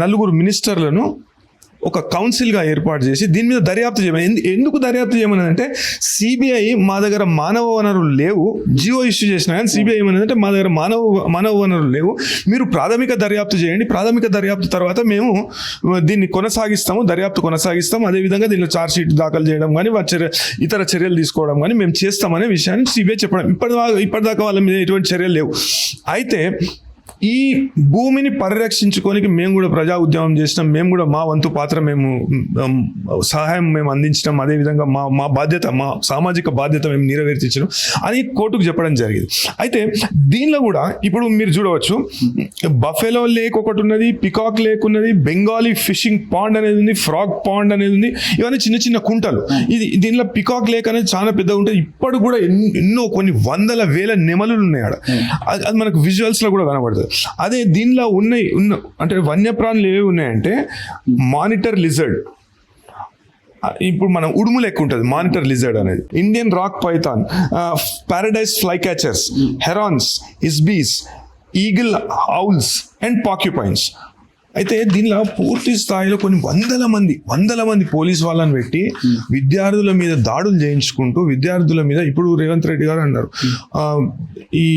నలుగురు మినిస్టర్లను ఒక కౌన్సిల్గా ఏర్పాటు చేసి దీని మీద దర్యాప్తు చేయమని. ఎందుకు దర్యాప్తు చేయమని అంటే సిబిఐ మా దగ్గర మానవ వనరులు లేవు, జియో ఇష్యూ చేసినా కానీ సిబిఐ ఏమన్నదంటే మా దగ్గర మానవ వనరులు లేవు, మీరు ప్రాథమిక దర్యాప్తు చేయండి, ప్రాథమిక దర్యాప్తు తర్వాత మేము దీన్ని దర్యాప్తు కొనసాగిస్తాము, అదేవిధంగా దీనిలో ఛార్జ్ షీట్ దాఖలు చేయడం కానీ ఇతర చర్యలు తీసుకోవడం కానీ మేము చేస్తామనే విషయాన్ని సిబిఐ చెప్పడం. ఇప్పటిదాకా వాళ్ళ మీద ఎటువంటి చర్యలు లేవు. అయితే ఈ భూమిని పరిరక్షించుకోనికి మేము కూడా ప్రజా ఉద్యమం చేసినాం, మేము కూడా మా వంతు పాత్ర సహాయం మేము అందించడం, అదేవిధంగా మా బాధ్యత, మా సామాజిక బాధ్యత మేము నెరవేర్చడం అని కోర్టుకు చెప్పడం జరిగింది. అయితే దీనిలో కూడా ఇప్పుడు మీరు చూడవచ్చు, బఫెలో లేక్ ఒకటి ఉన్నది, పికాక్ లేక్ ఉన్నది, బెంగాలీ ఫిషింగ్ పాండ్ అనేది ఉంది, ఫ్రాగ్ పాండ్ అనేది ఉంది, ఇవన్నీ చిన్న చిన్న కుంటలు. దీనిలో పికాక్ లేక్ అనేది చాలా పెద్దగా ఉంటుంది. ఇప్పుడు కూడా ఎన్నో కొన్ని వందల వేల నెమలు ఉన్నాయి ఆడ, అది మనకు విజువల్స్ లో కూడా కనబడుతుంది. అదే దీనిలో అంటే వన్యప్రాణులు ఏవి ఉన్నాయంటే మానిటర్ లిజర్డ్, ఇప్పుడు మనం ఉడుము లెక్క ఉంటుంది మానిటర్ లిజర్డ్ అనేది, Indian rock python, paradise flycatchers, herons, ibises, eagle owls and porcupines. అయితే దీనిలో పూర్తి స్థాయిలో కొన్ని వందల మంది పోలీస్ వాళ్ళని పెట్టి విద్యార్థుల మీద దాడులు చేయించుకుంటూ విద్యార్థుల మీద, ఇప్పుడు రేవంత్ రెడ్డి గారు అన్నారు ఈ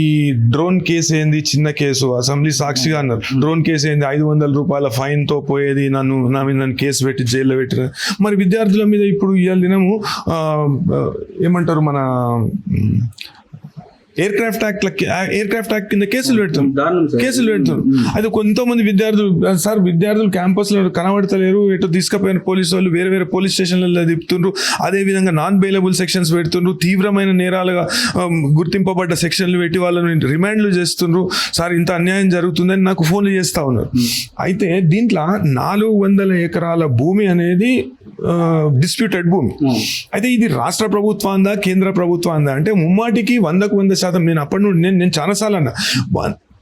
డ్రోన్ కేసు ఏంది చిన్న కేసు, అసెంబ్లీ సాక్షిగా అన్నారు డ్రోన్ కేసు ఏంది 500 రూపాయల ఫైన్తో పోయేది, నన్ను కేసు పెట్టి జైల్లో పెట్టిన. మరి విద్యార్థుల మీద ఇప్పుడు ఇవాళ దినము ఏమంటారు మన ఎయిర్క్రాఫ్ట్ యాక్ట్ కింద కేసులు పెడతాం. అయితే కొంతమంది విద్యార్థులు క్యాంపస్ లో కనబడతలేరు, ఎటు తీసుకుపోయిన పోలీసు వాళ్ళు వేరే పోలీస్ స్టేషన్లలో తిప్పుతుండ్రు, అదేవిధంగా నాన్ బెయిలబుల్ సెక్షన్స్ పెడుతుండ్రు, తీవ్రమైన నేరాలుగా గుర్తింపబడ్డ సెక్షన్లు పెట్టి వాళ్ళని రిమాండ్లు చేస్తుండ్రు. సార్ ఇంత అన్యాయం జరుగుతుందని నాకు ఫోన్లు చేస్తా ఉన్నారు. అయితే దీంట్లో 400 ఎకరాల భూమి అనేది డిస్ప్యూటెడ్ భూమి. అయితే ఇది రాష్ట్ర ప్రభుత్వాందా కేంద్ర ప్రభుత్వాందా అంటే ముమ్మాటికి 100% నేను అప్పటి నుండి నేను చాలాసార్లు అన్నా,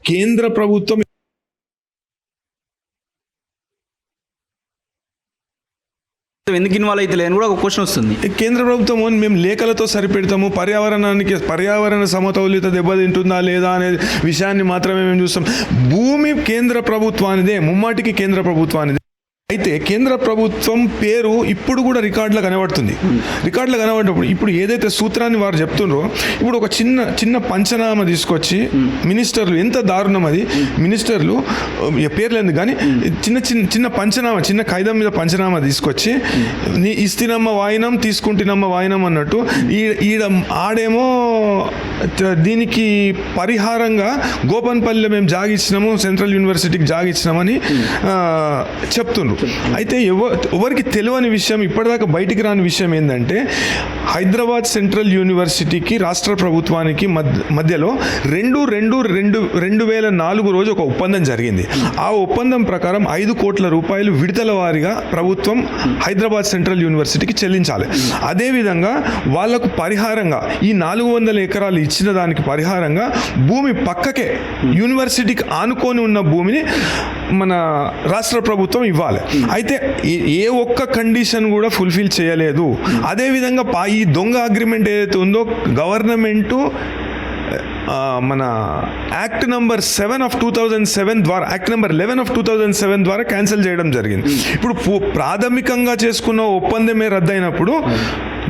కేంద్ర ప్రభుత్వం ఎందుకు ఇన్వాల్వ్ అయితే లేదని కూడా ఒక క్వశ్చన్ వస్తుంది. కేంద్ర ప్రభుత్వం మేము లేఖలతో సరిపెడతాము, పర్యావరణ సమతౌల్యత దెబ్బతింటుందా లేదా అనే విషయాన్ని మాత్రమే మేము చూస్తాం. భూమి కేంద్ర ప్రభుత్వానిదే, ముమ్మాటికి కేంద్ర ప్రభుత్వానిదే. అయితే కేంద్ర ప్రభుత్వం పేరు ఇప్పుడు కూడా రికార్డులో కనబడుతుంది. రికార్డులో కనబడినప్పుడు ఇప్పుడు ఏదైతే సూత్రాన్ని వారు చెప్తుండ్రో, ఇప్పుడు ఒక చిన్న పంచనామా తీసుకొచ్చి మినిస్టర్లు, ఎంత దారుణం అది, మినిస్టర్లు పేర్లేదు కానీ చిన్న పంచనామా, చిన్న కాగితం మీద పంచనామా తీసుకొచ్చి ఇస్తినమ్మ వాయినం తీసుకుంటున్నమ్మ వాయినం అన్నట్టు ఆడేమో దీనికి పరిహారంగా గోపన్పల్లిలో మేము జాగిచ్చినాము, సెంట్రల్ యూనివర్సిటీకి జాగిచ్చినామని చెప్తుండ్రు. అయితే ఎవరికి తెలియని విషయం, ఇప్పటిదాకా బయటికి రాని విషయం ఏంటంటే హైదరాబాద్ సెంట్రల్ యూనివర్సిటీకి రాష్ట్ర ప్రభుత్వానికి మధ్యలో 2004 రోజు ఒక ఒప్పందం జరిగింది. ఆ ఒప్పందం ప్రకారం 5 కోట్ల రూపాయలు విడతల వారీగా ప్రభుత్వం హైదరాబాద్ సెంట్రల్ యూనివర్సిటీకి చెల్లించాలి. అదేవిధంగా వాళ్లకు పరిహారంగా ఈ 400 ఎకరాలు ఇచ్చిన దానికి పరిహారంగా భూమి పక్కకే యూనివర్సిటీకి ఆనుకొని ఉన్న భూమిని మన రాష్ట్ర ప్రభుత్వం ఇవ్వాలి. అయితే ఏ ఒక్క కండిషన్ కూడా ఫుల్ఫిల్ చేయలేదు. అదేవిధంగా ఈ దొంగ అగ్రిమెంట్ ఏదైతే ఉందో గవర్నమెంటు మన యాక్ట్ నెంబర్ 7 ఆఫ్ 2007 ద్వారా, యాక్ట్ నెంబర్ 11 ఆఫ్ 2007 ద్వారా క్యాన్సిల్ చేయడం జరిగింది. ఇప్పుడు ప్రాథమికంగా చేసుకున్న ఒప్పందమే రద్దయినప్పుడు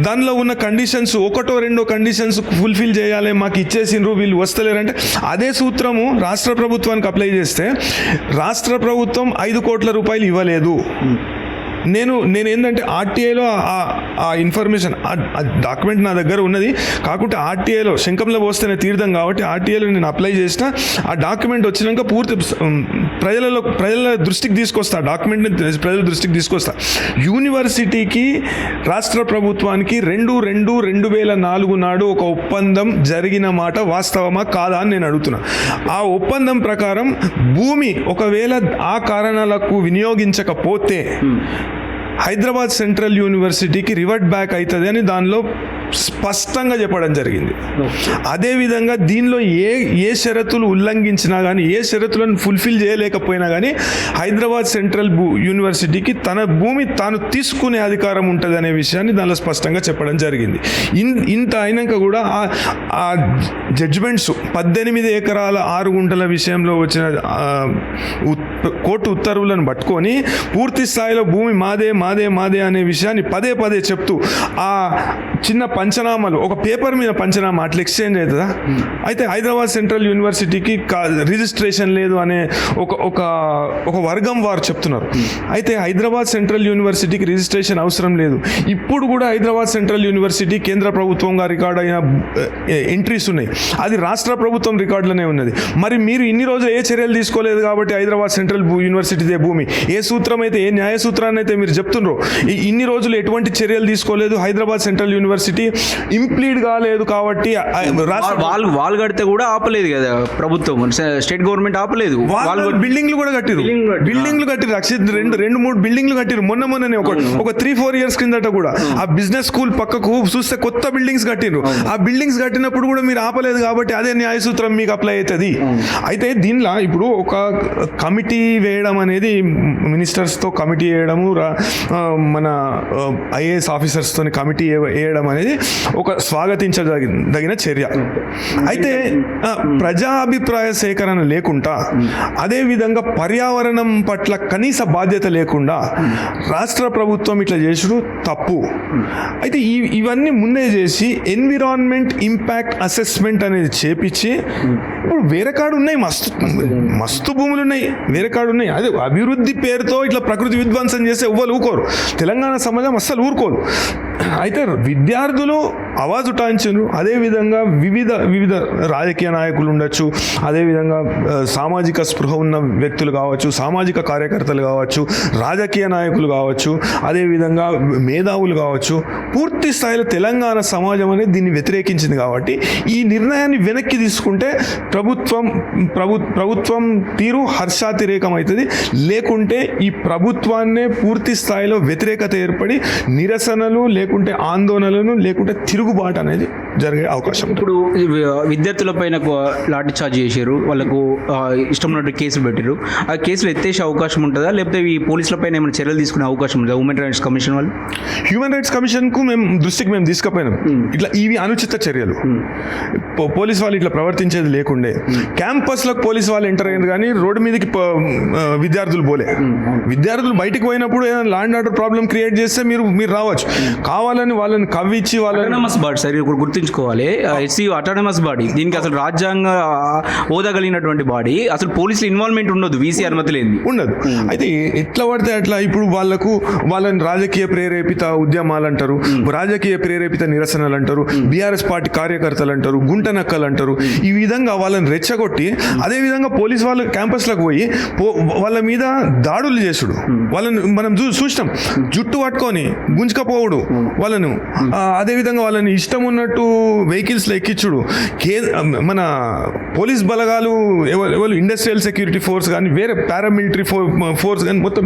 దానిలో ఉన్న కండిషన్స్ ఒకటో రెండో కండిషన్స్ ఫుల్ఫిల్ చేయాలి, మాకు ఇచ్చేసిండ్రు వీళ్ళు వస్తలేరంటే అదే సూత్రము రాష్ట్ర ప్రభుత్వానికి అప్లై చేస్తే రాష్ట్ర ప్రభుత్వం 5 కోట్ల రూపాయలు ఇవ్వలేదు. నేను ఏంటంటే ఆర్టీఐలో ఆ ఇన్ఫర్మేషన్, ఆ డాక్యుమెంట్ నా దగ్గర ఉన్నది. కాకుంటే ఆర్టీఐలో శంఖంలో పోస్తేనే తీర్థం కాబట్టి ఆర్టీఐలో నేను అప్లై చేసిన. ఆ డాక్యుమెంట్ వచ్చినాక పూర్తి ప్రజల దృష్టికి తీసుకొస్తా, డాక్యుమెంట్ని ప్రజల దృష్టికి తీసుకొస్తా. యూనివర్సిటీకి రాష్ట్ర ప్రభుత్వానికి 2/2/2004 నాడు ఒక ఒప్పందం జరిగిన మాట వాస్తవమా కాదా అని నేను అడుగుతున్నా. ఆ ఒప్పందం ప్రకారం భూమి ఒకవేళ ఆ కారణాలకు వినియోగించకపోతే హైదరాబాద్ సెంట్రల్ యూనివర్సిటీకి రివర్ట్ బ్యాక్ అవుతుంది అని దానిలో స్పష్టంగా చెప్పడం జరిగింది. అదేవిధంగా దీనిలో ఏ షరతులు ఉల్లంఘించినా కానీ, ఏ షరతులను ఫుల్ఫిల్ చేయలేకపోయినా కానీ హైదరాబాద్ సెంట్రల్ యూనివర్సిటీకి తన భూమి తాను తీసుకునే అధికారం ఉంటుంది అనే విషయాన్ని దానిలో స్పష్టంగా చెప్పడం జరిగింది. ఇంత అయినాక కూడా ఆ జడ్జిమెంట్స్ 18 ఎకరాల 6 గుంటల విషయంలో వచ్చిన కోర్టు ఉత్తర్వులను పట్టుకొని పూర్తి స్థాయిలో భూమి మాదే మాదే మాదే అనే విషయాన్ని పదే పదే చెప్తూ ఆ చిన్న పంచనామాలు, ఒక పేపర్ మీద పంచనామా అట్లా ఎక్స్చేంజ్ అవుతుందా? అయితే హైదరాబాద్ సెంట్రల్ యూనివర్సిటీకి రిజిస్ట్రేషన్ లేదు అనే ఒక వర్గం వారు చెప్తున్నారు. అయితే హైదరాబాద్ సెంట్రల్ యూనివర్సిటీకి రిజిస్ట్రేషన్ అవసరం లేదు. ఇప్పుడు కూడా హైదరాబాద్ సెంట్రల్ యూనివర్సిటీ కేంద్ర ప్రభుత్వంగా రికార్డ్ అయిన ఎంట్రీస్ ఉన్నాయి, అది రాష్ట్ర ప్రభుత్వం రికార్డులోనే ఉన్నది. మరి మీరు ఇన్ని రోజులు ఏ చర్యలు తీసుకోలేదు కాబట్టి హైదరాబాద్ సెంట్రల్ యూనివర్సిటీదే భూమి, ఏ సూత్రం అయితే, ఏ న్యాయ సూత్రాన్ని అయితే మీరు చెప్తున్నారో, ఇన్ని రోజులు ఎటువంటి చర్యలు తీసుకోలేదు, హైదరాబాద్ సెంట్రల్ యూనివర్సిటీ ఇంప్లీడ్ కాలేదు కాబట్టి వాళ్ళు కడితే కూడా ఆపలేదు కదా ప్రభుత్వం, స్టేట్ గవర్నమెంట్ ఆపలేదు. వాళ్ళు బిల్డింగ్లు కూడా కట్టిరు, అక్షిత్ 2-3 బిల్డింగ్లు కట్టిరు మొన్ననే ఒక 3-4 ఇయర్స్ కిందట కూడా. ఆ బిజినెస్ స్కూల్ పక్కకు చూస్తే కొత్త బిల్డింగ్స్ కట్టిరు. ఆ బిల్డింగ్స్ కట్టినప్పుడు కూడా మీరు ఆపలేదు కాబట్టి అదే న్యాయ సూత్రం మీకు అప్లై అవుతుంది. అయితే దీనిలో ఇప్పుడు ఒక కమిటీ వేయడం అనేది, మినిస్టర్స్తో కమిటీ వేయడము, మన ఐఏఎస్ ఆఫీసర్స్తో కమిటీ వేయడం అనేది ఒక స్వాగతించదగిన చర్య. అయితే ప్రజాభిప్రాయ సేకరణ లేకుండా, అదేవిధంగా పర్యావరణం పట్ల కనీస బాధ్యత లేకుండా రాష్ట్ర ప్రభుత్వం ఇట్లా చేసుడు తప్పు. అయితే ఇవన్నీ ముందే చేసి ఎన్విరాన్మెంట్ ఇంపాక్ట్ అసెస్మెంట్ అనేది చేపించి, ఇప్పుడు వేరే కాడు ఉన్నాయి, మస్తు భూములు ఉన్నాయి, వేరే కాడు ఉన్నాయి. అదే అభివృద్ధి పేరుతో ఇట్లా ప్రకృతి విధ్వంసం చేస్తే ఎవ్వరు ఊరుకోరు, తెలంగాణ సమాజం అస్సలు ఊరుకోరు. అయితే విద్యార్థులు ఆవాజ్ ఉటాయించారు. అదేవిధంగా వివిధ రాజకీయ నాయకులు ఉండొచ్చు, అదేవిధంగా సామాజిక స్పృహ ఉన్న వ్యక్తులు కావచ్చు, సామాజిక కార్యకర్తలు కావచ్చు, రాజకీయ నాయకులు కావచ్చు, అదేవిధంగా మేధావులు కావచ్చు, పూర్తి స్థాయిలో తెలంగాణ సమాజం అనేది దీన్ని వ్యతిరేకించింది. కాబట్టి ఈ నిర్ణయాన్ని వెనక్కి తీసుకుంటే ప్రభుత్వం తీరు హర్షాతిరేకం అవుతుంది. లేకుంటే ఈ ప్రభుత్వాన్నే పూర్తి స్థాయిలో వ్యతిరేకత ఏర్పడి నిరసనలు, లేకుంటే ఆందోళనలు, లేకుంటే తిరుగుబాటు అనేది జరిగే అవకాశం. ఇప్పుడు విద్యార్థుల పైన లాఠీ చార్జ్ చేశారు, వాళ్ళకు ఇష్టం ఉన్నట్టు కేసులు పెట్టారు. ఆ కేసులు ఎత్తేసే అవకాశం ఉంటుందా, లేకపోతే ఈ పోలీసుల పైన ఏమైనా చర్యలు తీసుకునే అవకాశం ఉంటుందా? హ్యూమన్ రైట్స్ కమిషన్కు మేము తీసుకుపోయినాం. ఇట్లా ఇవి అనుచిత చర్యలు, పోలీస్ వాళ్ళు ఇట్లా ప్రవర్తించేది లేకుండే. క్యాంపస్లకు పోలీస్ వాళ్ళు ఎంటర్ అయ్యారు కానీ రోడ్డు మీదకి విద్యార్థులు పోలే. విద్యార్థులు బయటకు పోయినప్పుడు ఏదైనా law and order problem create చేస్తే మీరు రావచ్చు, కావాలని వాళ్ళని కవ్విచ్చి అటానమస్ బాడీ సార్, ఇప్పుడు గుర్తుంచుకోవాలి, ఎస్సీ అటానమస్ బాడీ, దీనికి అసలు రాజ్యాంగ హోదా కలిగినటువంటి బాడీ, అసలు పోలీసులు ఇన్వాల్వ్మెంట్ ఉండదు, వీసీ అనుమతి లేని ఉండదు. అయితే ఎట్లా పడితే అట్లా ఇప్పుడు వాళ్ళని రాజకీయ ప్రేరేపిత ఉద్యమాలు అంటారు, రాజకీయ ప్రేరేపిత నిరసనలు అంటారు, బీఆర్ఎస్ పార్టీ కార్యకర్తలు అంటారు, గుంట నక్కలు అంటారు. ఈ విధంగా వాళ్ళని రెచ్చగొట్టి, అదేవిధంగా పోలీస్ వాళ్ళు క్యాంపస్లకు పోయి వాళ్ళ మీద దాడులు చేసుడు, వాళ్ళని మనం చూసినాం, జుట్టు పట్టుకొని గుంజుకపోవడు వాళ్ళను, అదేవిధంగా వాళ్ళని ఇష్టం ఉన్నట్టు వెహికల్స్లో ఎక్కించుడు. మన పోలీస్ బలగాలు ఎవరు ఇండస్ట్రియల్ సెక్యూరిటీ ఫోర్స్ కానీ, వేరే పారామిలిటరీ ఫోర్స్ కానీ, మొత్తం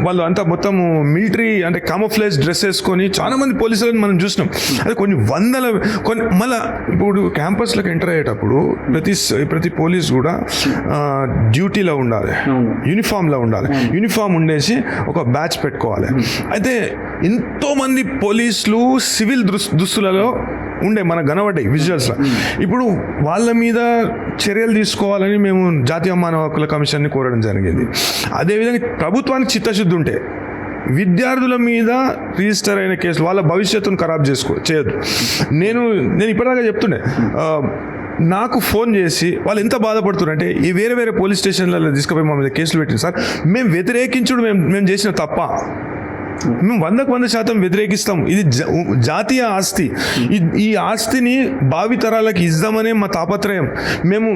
వాళ్ళు అంతా మొత్తం మిలిటరీ అంటే కామోఫ్లేజ్ డ్రెస్ వేసుకొని చాలా మంది పోలీసులను మనం చూసినాం. అది కొన్ని మళ్ళీ ఇప్పుడు క్యాంపస్లకు ఎంటర్ అయ్యేటప్పుడు ప్రతి పోలీస్ కూడా డ్యూటీలో ఉండాలి, యూనిఫామ్లో ఉండాలి. యూనిఫామ్ ఉండేసి ఒక బ్యాచ్ పెట్టుకోవాలి. అయితే ఎంతోమంది పోలీసులు సివిల్ దుస్తులలో ఉండే మనకు కనబడ్డాయి విజువల్స్లో. ఇప్పుడు వాళ్ళ మీద చర్యలు తీసుకోవాలని మేము జాతీయ మానవ హక్కుల కమిషన్ని కోరడం జరిగింది. అదేవిధంగా ప్రభుత్వానికి చిత్తశుద్ధి ఉంటే విద్యార్థుల మీద రిజిస్టర్ అయిన కేసులు వాళ్ళ భవిష్యత్తును ఖరాబ్ చేయొద్దు. నేను ఇప్పటిదాకా చెప్తుండే, నాకు ఫోన్ చేసి వాళ్ళు ఎంత బాధపడుతున్నారంటే, ఈ వేరే పోలీస్ స్టేషన్లలో తీసుకుపోయి మా మీద కేసులు పెట్టింది సార్, మేము వ్యతిరేకించుడు మేము చేసిన తప్ప, మేము 100% వ్యతిరేకిస్తాం. ఇది జాతీయ ఆస్తి, ఈ ఆస్తిని భావితరాలకు ఇద్దామనే మా తాపత్రయం. మేము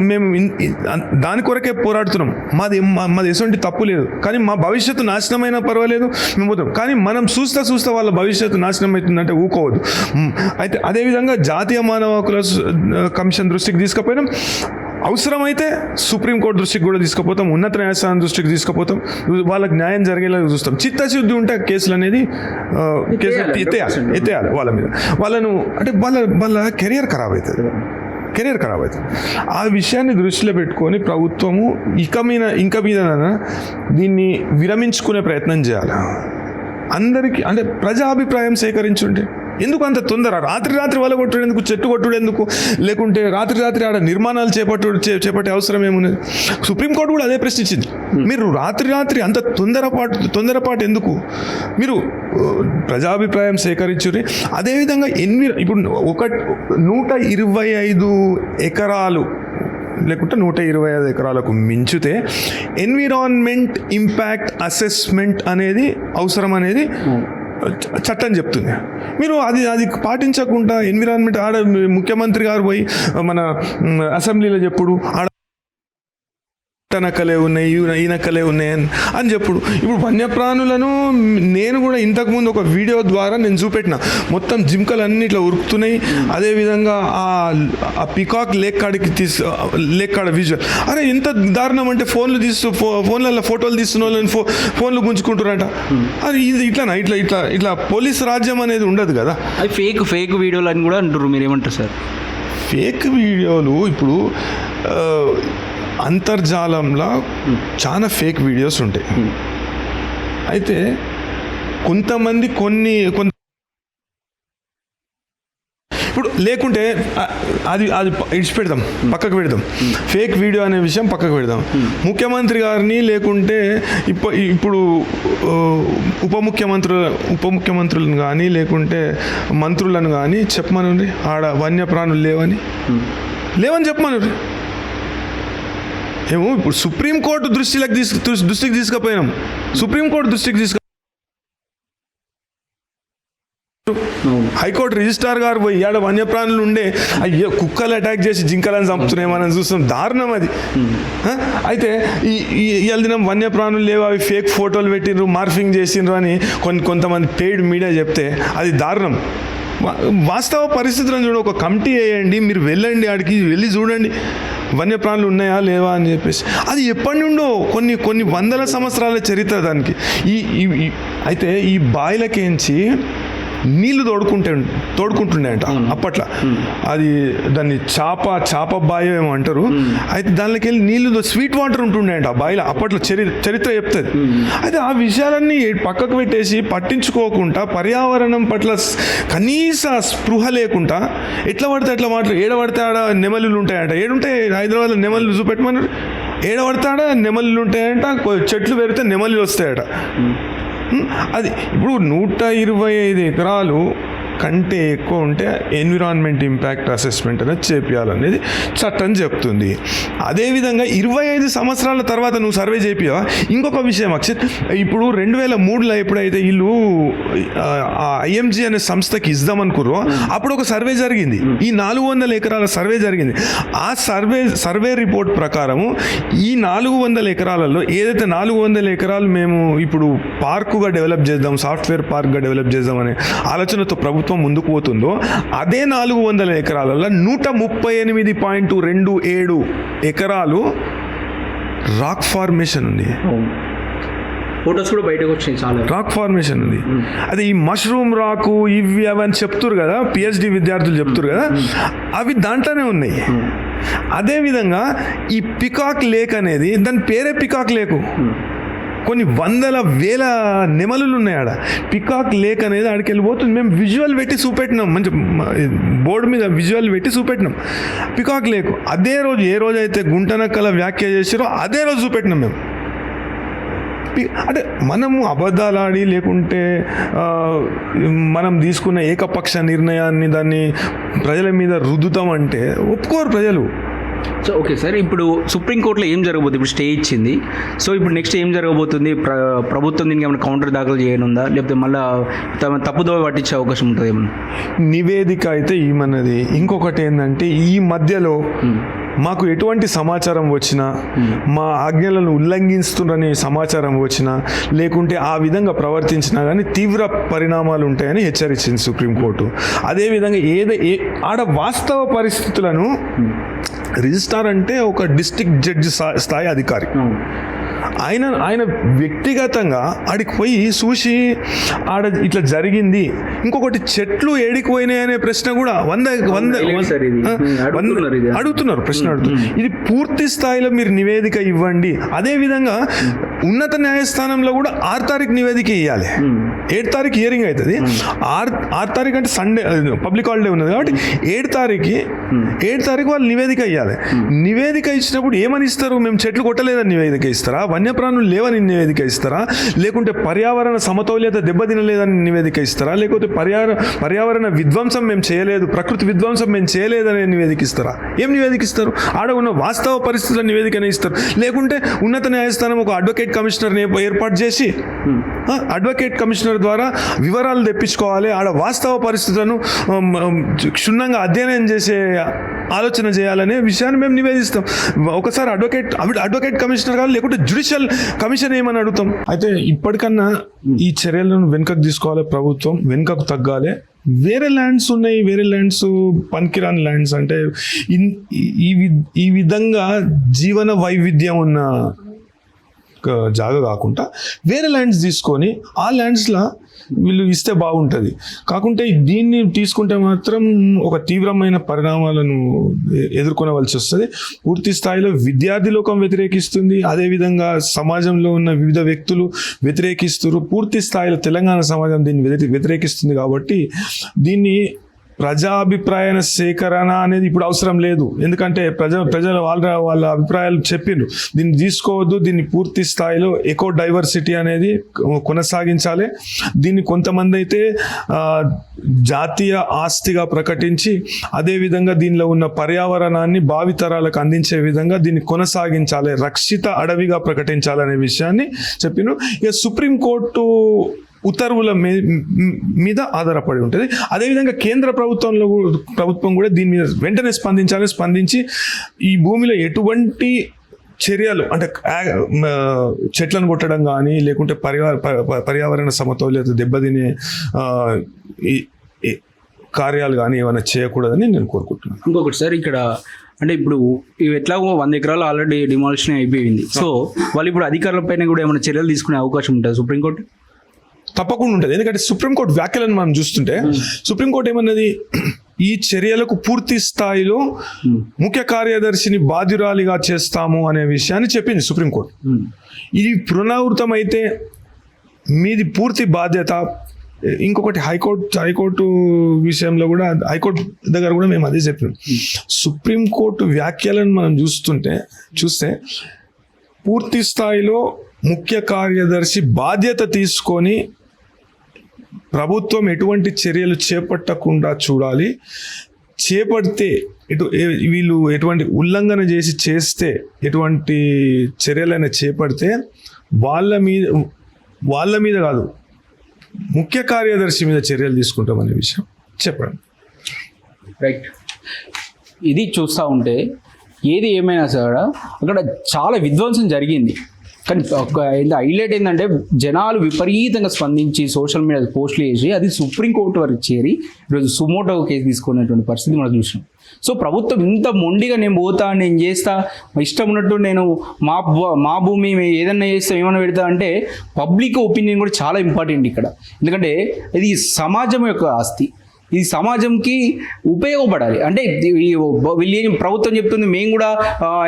దాని కొరకే పోరాడుతున్నాం. మాది ఎటువంటి తప్పు లేదు, కానీ మా భవిష్యత్తు నాశనమైనా పర్వాలేదు, మేము పోతాం. కానీ మనం చూస్తా వాళ్ళ భవిష్యత్తు నాశనం అవుతుందంటే ఊకోవద్దు. అయితే అదేవిధంగా జాతీయ మానవ హక్కుల కమిషన్ దృష్టికి తీసుకుపోయినాం. అవసరమైతే సుప్రీంకోర్టు దృష్టికి కూడా తీసుకుపోతాం, ఉన్నత న్యాయస్థానం దృష్టికి తీసుకుపోతాం, వాళ్ళకి న్యాయం జరిగేలా చూస్తాం. చిత్తశుద్ధి ఉంటే కేసులు అనేది ఎత్తేయాలి వాళ్ళ మీద. వాళ్ళను అంటే వాళ్ళ కెరియర్ ఖరాబ్ అవుతుంది. ఆ విషయాన్ని దృష్టిలో పెట్టుకొని ప్రభుత్వము ఇంక మీద దీన్ని విరమించుకునే ప్రయత్నం చేయాలి. అందరికీ అంటే ప్రజాభిప్రాయం సేకరించుంటే ఎందుకు అంత తొందర? రాత్రి వాళ్ళ కొట్టుడు ఎందుకు, చెట్టు కొట్టుడు ఎందుకు, లేకుంటే రాత్రి ఆడ నిర్మాణాలు చేపట్టే అవసరం ఏమున్నది? సుప్రీంకోర్టు కూడా అదే ప్రశ్నించింది. మీరు రాత్రి అంత తొందరపాటు ఎందుకు? మీరు ప్రజాభిప్రాయం సేకరించుని. అదేవిధంగా ఇప్పుడు 125 ఎకరాలు లేకుంటే 125 ఎకరాలకు మించితే ఎన్విరాన్మెంట్ ఇంపాక్ట్ అసెస్మెంట్ అనేది అవసరం అనేది చట్టం చెప్తుంది. మీరు అది పాటించకుండా ఎన్విరాన్మెంట్ ముఖ్యమంత్రి గారు పోయి మన అసెంబ్లీలో చెప్పుడు నక్కలే ఉన్నాయి, ఈ నక్కలే ఉన్నాయి అని చెప్పుడు. ఇప్పుడు వన్యప్రాణులను నేను కూడా ఇంతకుముందు ఒక వీడియో ద్వారా నేను చూపెట్టిన, మొత్తం జింకలు అన్ని ఇట్లా ఉరుకుతున్నాయి. అదేవిధంగా ఆ పికాక్ లేక్ కాడ విజువల్, అరే ఎంత దారుణం అంటే ఫోన్లలో ఫోటోలు తీస్తున్న వాళ్ళని ఫోన్లు గుంజుకుంటారంట. అది ఇట్లా పోలీస్ రాజ్యం అనేది ఉండదు కదా. అది ఫేక్ వీడియోలు అని కూడా అంటారు. మీరు ఏమంటారు సార్? ఫేక్ వీడియోలు ఇప్పుడు అంతర్జాలంలో చాలా ఫేక్ వీడియోస్ ఉంటాయి. అయితే కొంతమంది ఇప్పుడు లేకుంటే అది పక్కకు పెడదాం. ఫేక్ వీడియో అనే విషయం పక్కకు పెడదాం. ముఖ్యమంత్రి గారిని లేకుంటే ఇప్పుడు ఉప ముఖ్యమంత్రులను కానీ లేకుంటే మంత్రులను కానీ చెప్పమనండి, ఆడ వన్యప్రాణులు లేవని చెప్పమనండి. ఏమో ఇప్పుడు సుప్రీంకోర్టు దృష్టికి తీసుకుపోయినాం. సుప్రీంకోర్టు దృష్టికి హైకోర్టు రిజిస్ట్రార్ గారు పోయి ఏడ వన్యప్రాణులు ఉండే అయ్యో కుక్కలు అటాక్ చేసి జింకలను చంపుతున్నాయి మనం చూస్తున్నాం. దారుణం అది. అయితే ఇవాళ దినం వన్యప్రాణులు లేవు, అవి ఫేక్ ఫోటోలు పెట్టిండ్రు, మార్ఫింగ్ చేసిండ్రు అని కొంతమంది పెయిడ్ మీడియా చెప్తే అది దారుణం. వాస్తవ పరిస్థితులను చూడండి. ఒక కమిటీ వేయండి, మీరు వెళ్ళండి, ఆడికి వెళ్ళి చూడండి వన్యప్రాణులు ఉన్నాయా లేవా అని చెప్పేసి. అది ఎప్పటి నుండో కొన్ని వందల సంవత్సరాల చరిత్ర దానికి. అయితే ఈ బాయిలకేంచి నీళ్లు తోడుకుంటుండే అంట అప్పట్లో. అది దాన్ని చాప బావి ఏమో అంటారు. అయితే దానిలోకి వెళ్ళి నీళ్లు స్వీట్ వాటర్ ఉంటుండే అంట ఆ బావిలో అప్పట్లో. చరిత్ర చెప్తుంది. అయితే ఆ విషయాలన్నీ పక్కకు పెట్టేసి పట్టించుకోకుండా పర్యావరణం పట్ల కనీస స్పృహ లేకుండా ఎట్లా పడితే అట్లా ఏడ పడితే ఆడ నెమలులు ఉంటాయంట. ఏడుంటాయి హైదరాబాద్లో నెమలు చూపెట్టమన్నారు. ఏడ పడితే ఆడ నెమలులు ఉంటాయంట, చెట్లు పెరిగితే నెమలులు వస్తాయట. అది ఇప్పుడు 125 ఎకరాలు కంటే ఎక్కువ ఉంటే ఎన్విరాన్మెంట్ ఇంపాక్ట్ అసెస్మెంట్ అనేది చేపియాలనేది చట్టం చెప్తుంది. అదేవిధంగా 25 సంవత్సరాల తర్వాత నువ్వు సర్వే చేపియా. ఇంకొక విషయం అక్షయ్, ఇప్పుడు 2003లో ఎప్పుడైతే వీళ్ళు ఐఎంజీ అనే సంస్థకి ఇద్దామనుకుర్రో అప్పుడు ఒక సర్వే జరిగింది. ఈ 400 ఎకరాల సర్వే జరిగింది. ఆ సర్వే రిపోర్ట్ ప్రకారము ఈ 400 ఎకరాలలో ఏదైతే 400 ఎకరాలు మేము ఇప్పుడు పార్కుగా డెవలప్ చేద్దాం, సాఫ్ట్వేర్ పార్క్గా డెవలప్ చేద్దాం అనే ఆలోచనతో ప్రభుత్వం ముందుకు పోతుందో అదే 400 ఎకరాలలో 138.27 ఎకరాలు రాక్ ఫార్మేషన్ ఉంది. ఫోటోస్ కూడా బయటకు వచ్చాయి చాలా. రాక్ ఫార్మేషన్ ఉంది. అదే ఈ మష్రూమ్ రాకు ఇవి అవన్నీ చెప్తురు కదా, పిహెచ్డి విద్యార్థులు చెప్తురు కదా, అవి దాంట్లోనే ఉన్నాయి. అదేవిధంగా ఈ పికాక్ లేక్ అనేది, దాని పేరే పికాక్ లేకు, కొన్ని వందల వేల నెమలులు ఉన్నాయి ఆడ. పికాక్ లేక్ అనేది ఆడికి వెళ్ళిపోతుంది. మేము విజువల్ పెట్టి చూపెట్టినాం, మంచి బోర్డు మీద విజువల్ పెట్టి చూపెట్టినాం పికాక్ లేక్. అదే రోజు ఏ రోజైతే గుంటనక్కల వ్యాఖ్య చేసారో అదే రోజు చూపెట్టినాం మేము. అంటే మనము అబద్ధాలాడి లేకుంటే మనం తీసుకున్న ఏకపక్ష నిర్ణయాన్ని దాన్ని ప్రజల మీద రుద్దుతామంటే ఒప్పుకోరు ప్రజలు. సో ఓకే సార్, ఇప్పుడు సుప్రీంకోర్టులో ఏం జరగబోతుంది? ఇప్పుడు స్టే ఇచ్చింది. సో ఇప్పుడు నెక్స్ట్ ఏం జరగబోతుంది? ప్రభుత్వం దీనికి ఏమైనా కౌంటర్ దాఖలు చేయనుందా, లేకపోతే మళ్ళీ తప్పుదోవ పట్టించే అవకాశం ఉంటుంది ఏమన్నా? నివేదిక అయితే ఏమన్నది. ఇంకొకటి ఏంటంటే ఈ మధ్యలో మాకు ఎటువంటి సమాచారం వచ్చినా, మా ఆజ్ఞలను ఉల్లంఘిస్తుందని సమాచారం వచ్చినా, లేకుంటే ఆ విధంగా ప్రవర్తించినా కానీ తీవ్ర పరిణామాలు ఉంటాయని హెచ్చరించింది సుప్రీంకోర్టు. అదేవిధంగా ఆడ వాస్తవ పరిస్థితులను రిజిస్ట్రార్ అంటే ఒక డిస్ట్రిక్ట్ జడ్జి స్థాయి అధికారి. ఆయన వ్యక్తిగతంగా ఆడికి పోయి చూసి ఆడ ఇట్లా జరిగింది. ఇంకొకటి చెట్లు ఏడికి పోయినాయి అనే ప్రశ్న కూడా అడుగుతున్నారు. ఇది పూర్తి స్థాయిలో మీరు నివేదిక ఇవ్వండి. అదేవిధంగా ఉన్నత న్యాయస్థానంలో కూడా 6 తారీఖు నివేదిక ఇవ్వాలి. 7 తారీఖు హియరింగ్ అవుతుంది. 6 తారీఖు అంటే సండే పబ్లిక్ హాలిడే ఉన్నది కాబట్టి 7 తారీఖు వాళ్ళు నివేదిక ఇవ్వాలి. నివేదిక ఇచ్చినప్పుడు ఏమని ఇస్తారు? మేము చెట్లు కొట్టలేదని నివేదిక ఇస్తారా? వన్యప్రాణులు లేవని నివేదిక ఇస్తారా? లేకుంటే పర్యావరణ సమతౌల్యత దెబ్బతినలేదని నివేదిక ఇస్తారా? లేకపోతే పర్యావరణ విధ్వంసం మేము చేయలేదు, ప్రకృతి విధ్వంసం మేము చేయలేదని నివేదిక ఇస్తారా? ఏం నివేదికిస్తారు? ఆడ ఉన్న వాస్తవ పరిస్థితుల నివేదికనే ఇస్తారు. లేకుంటే ఉన్నత న్యాయస్థానం ఒక అడ్వకేట్ కమిషనర్ ఏర్పాటు చేసి అడ్వకేట్ కమిషనర్ ద్వారా వివరాలు తెప్పించుకోవాలి. ఆడ వాస్తవ పరిస్థితులను క్షుణ్ణంగా అధ్యయనం చేసే ఆలోచన చేయాలనే విషయాన్ని మేము నివేదిస్తాం. ఒకసారి అడ్వకేట్ కమిషనర్ కాదు, లేకుంటే జ్యుడిషియల్ కమిషన్ ఏమని అడుగుతాం. అయితే ఇప్పటికన్నా ఈ చర్యలను వెనుకకు తీసుకోవాలి, ప్రభుత్వం వెనుకకు తగ్గాలి. వేరే ల్యాండ్స్ ఉన్నాయి, వేరే ల్యాండ్స్ పనికిరాని ల్యాండ్స్ అంటే ఈ విధంగా జీవన వైవిధ్యం ఉన్న జాగా కాకుండా వేరే ల్యాండ్స్ తీసుకొని ఆ ల్యాండ్స్లో వీళ్ళు ఇస్తే బాగుంటుంది. కాకుంటే దీన్ని తీసుకుంటే మాత్రం ఒక తీవ్రమైన పరిణామాలను ఎదుర్కొనవలసి వస్తుంది. పూర్తి స్థాయిలో విద్యార్థి లోకం వ్యతిరేకిస్తుంది, అదేవిధంగా సమాజంలో ఉన్న వివిధ వ్యక్తులు వ్యతిరేకిస్తారు. పూర్తి స్థాయిలో తెలంగాణ సమాజం దీన్ని వ్యతిరేకిస్తుంది. కాబట్టి దీన్ని ప్రజాభిప్రాయ సేకరణ అనేది ఇప్పుడు అవసరం లేదు. ఎందుకంటే ప్రజలు వాళ్ళ అభిప్రాయాలు చెప్పిండ్రు. దీన్ని తీసుకోవద్దు, దీన్ని పూర్తి స్థాయిలో ఎకో డైవర్సిటీ అనేది కొనసాగించాలి. దీన్ని కొంతమంది అయితే జాతీయ ఆస్తిగా ప్రకటించి అదేవిధంగా దీనిలో ఉన్న పర్యావరణాన్ని భావితరాలకు అందించే విధంగా దీన్ని కొనసాగించాలి, రక్షిత అడవిగా ప్రకటించాలనే విషయాన్ని చెప్పిను. ఇక సుప్రీంకోర్టు ఉత్తర్వుల మీద ఆధారపడి ఉంటుంది. అదేవిధంగా కేంద్ర ప్రభుత్వం కూడా దీని మీద వెంటనే స్పందించి ఈ భూమిలో ఎటువంటి చర్యలు అంటే చెట్లను కొట్టడం కానీ లేకుంటే పర్యావరణ సమతౌల్యత దెబ్బతినే కార్యాలు కానీ ఏమైనా చేయకూడదని నేను కోరుకుంటున్నాను. ఇంకొకటి సార్, ఇక్కడ అంటే ఇప్పుడు ఇవి ఎట్లాగో 100 ఎకరాలు ఆల్రెడీ డిమాలిషన్ అయిపోయింది. సో వాళ్ళు ఇప్పుడు అధికారుల పైన కూడా ఏమైనా చర్యలు తీసుకునే అవకాశం ఉంటుంది సుప్రీంకోర్టు? తప్పకుండా ఉంటుంది. ఎందుకంటే సుప్రీంకోర్టు వ్యాఖ్యలను మనం చూస్తుంటే సుప్రీంకోర్టు ఏమన్నది, ఈ చర్యలకు పూర్తి స్థాయిలో ముఖ్య కార్యదర్శిని బాధ్యురాలిగా చేస్తాము అనే విషయాన్ని చెప్పింది సుప్రీంకోర్టు. ఇది పునరావృతమైతే మీది పూర్తి బాధ్యత. ఇంకొకటి హైకోర్టు విషయంలో కూడా హైకోర్టు దగ్గర కూడా మేము అదే చెప్పినాం. సుప్రీంకోర్టు వ్యాఖ్యలను మనం చూస్తే పూర్తి స్థాయిలో ముఖ్య కార్యదర్శి బాధ్యత తీసుకొని ప్రభుత్వం ఎటువంటి చర్యలు చేపట్టకుండా చూడాలి. చేపడితే వీళ్ళు ఎటువంటి ఉల్లంఘన చేస్తే ఎటువంటి చర్యలైనా చేపడితే వాళ్ళ మీద కాదు, ముఖ్య కార్యదర్శి మీద చర్యలు తీసుకుంటామనే విషయం చెప్పడం. రైట్. ఇది చూస్తూ ఉంటే ఏది ఏమైనా సరే అక్కడ చాలా విధ్వంసం జరిగింది. కానీ హైలైట్ ఏంటంటే జనాలు విపరీతంగా స్పందించి సోషల్ మీడియా పోస్టులు చేసి అది సుప్రీంకోర్టు వరకు చేరి ఈరోజు సుమోటో కేసు తీసుకునేటువంటి పరిస్థితి మనం చూసినాం. సో ప్రభుత్వం ఇంత మొండిగా నేను పోతా, నేను చేస్తా, ఇష్టం ఉన్నట్టు నేను మా భూమి ఏదన్నా చేస్తా, ఏమన్నా పెడతా అంటే పబ్లిక్ ఒపీనియన్ కూడా చాలా ఇంపార్టెంట్ ఇక్కడ. ఎందుకంటే ఇది సమాజం యొక్క ఆస్తి, ఇది సమాజంకి ఉపయోగపడాలి. అంటే వీళ్ళు ప్రభుత్వం చెప్తుంది మేము కూడా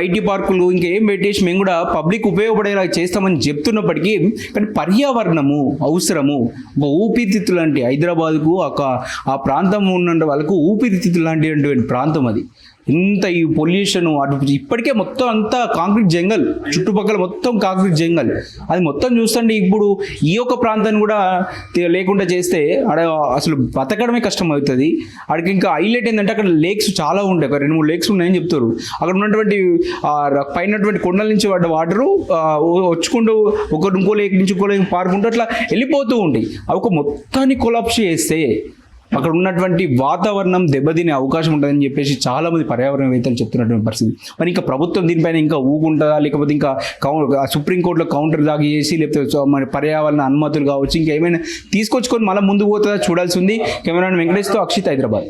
ఐటీ పార్కులు ఇంకేం పెట్టేసి మేము కూడా పబ్లిక్ ఉపయోగపడేలా చేస్తామని చెప్తున్నప్పటికీ కానీ పర్యావరణము అవసరము. ఒక ఊపిరితిత్తులు లాంటి హైదరాబాద్కు ఆ ప్రాంతం ఉన్న వాళ్ళకు ఊపిరితిత్తులు లాంటి ప్రాంతం అది. ఇంత ఈ పొల్యూషన్ అటు ఇప్పటికే మొత్తం అంతా కాంక్రీట్ జంగల్, చుట్టుపక్కల మొత్తం కాంక్రీట్ జంగల్. అది మొత్తం చూస్తుంటే ఇప్పుడు ఈ యొక్క ప్రాంతాన్ని కూడా లేకుండా చేస్తే అక్కడ అసలు బతకడమే కష్టం అవుతుంది. అక్కడికి ఇంకా హైలైట్ ఏంటంటే అక్కడ లేక్స్ చాలా ఉంటాయి, ఒక 2-3 లేక్స్ ఉన్నాయని చెప్తారు. అక్కడ ఉన్నటువంటి పైనటువంటి కొండల నుంచి పడ్డ వాటరు వచ్చుకుంటూ ఇంకో లేక్ నుంచి ఇంకో లేక్ పారుకుంటూ అట్లా వెళ్ళిపోతూ ఉంటాయి. అవి ఒక మొత్తాన్ని కొలాప్స్ చేస్తే అక్కడ ఉన్నటువంటి వాతావరణం దెబ్బతినే అవకాశం ఉంటుందని చెప్పేసి చాలా మంది పర్యావరణవేత్తలు చెప్తున్నటువంటి పరిస్థితి. మరి ఇంకా ప్రభుత్వం దీనిపైన ఇంకా ఊగుంటుందా, లేకపోతే ఇంకా సుప్రీంకోర్టులో కౌంటర్ దాగి చేసి, లేకపోతే మరి పర్యావరణ అనుమతులు కావచ్చు ఇంకా ఏమైనా తీసుకొచ్చుకొని మళ్ళీ ముందుకు పోతుందా చూడాల్సి ఉంది. కెమెరామెన్ వెంకటేష్తో అక్షిత్, హైదరాబాద్.